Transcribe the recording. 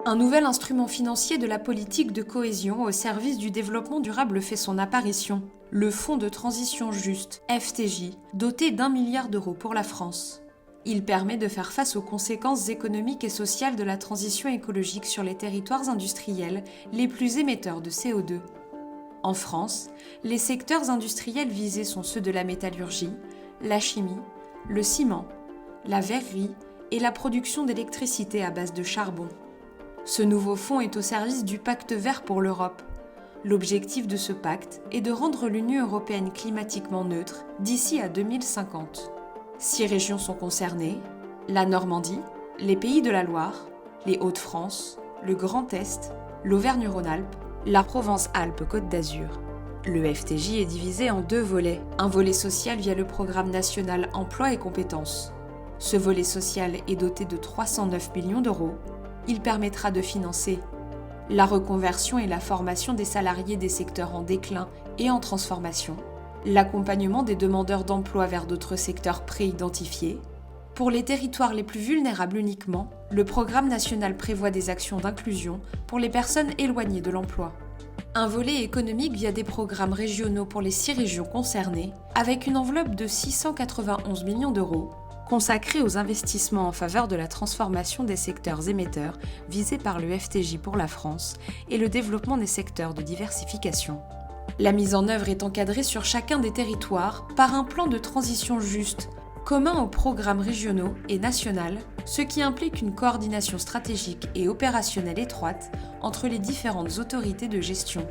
Un nouvel instrument financier de la politique de cohésion au service du développement durable fait son apparition, le Fonds de transition juste, FTJ, doté d'1 milliard d'euros pour la France. Il permet de faire face aux conséquences économiques et sociales de la transition écologique sur les territoires industriels les plus émetteurs de CO2. En France, les secteurs industriels visés sont ceux de la métallurgie, la chimie, le ciment, la verrerie et la production d'électricité à base de charbon. Ce nouveau fonds est au service du Pacte vert pour l'Europe. L'objectif de ce pacte est de rendre l'Union européenne climatiquement neutre d'ici à 2050. 6 régions sont concernées, la Normandie, les Pays de la Loire, les Hauts-de-France, le Grand Est, l'Auvergne-Rhône-Alpes, la Provence-Alpes-Côte d'Azur. Le FTJ est divisé en 2 volets, un volet social via le programme national Emploi et compétences. Ce volet social est doté de 309 millions d'euros. Il permettra de financer la reconversion et la formation des salariés des secteurs en déclin et en transformation, l'accompagnement des demandeurs d'emploi vers d'autres secteurs préidentifiés. Pour les territoires les plus vulnérables uniquement, le programme national prévoit des actions d'inclusion pour les personnes éloignées de l'emploi. Un volet économique via des programmes régionaux pour les 6 régions concernées, avec une enveloppe de 691 millions d'euros, consacrée aux investissements en faveur de la transformation des secteurs émetteurs visés par le FTJ pour la France et le développement des secteurs de diversification. La mise en œuvre est encadrée sur chacun des territoires par un plan de transition juste, commun aux programmes régionaux et nationaux, ce qui implique une coordination stratégique et opérationnelle étroite entre les différentes autorités de gestion.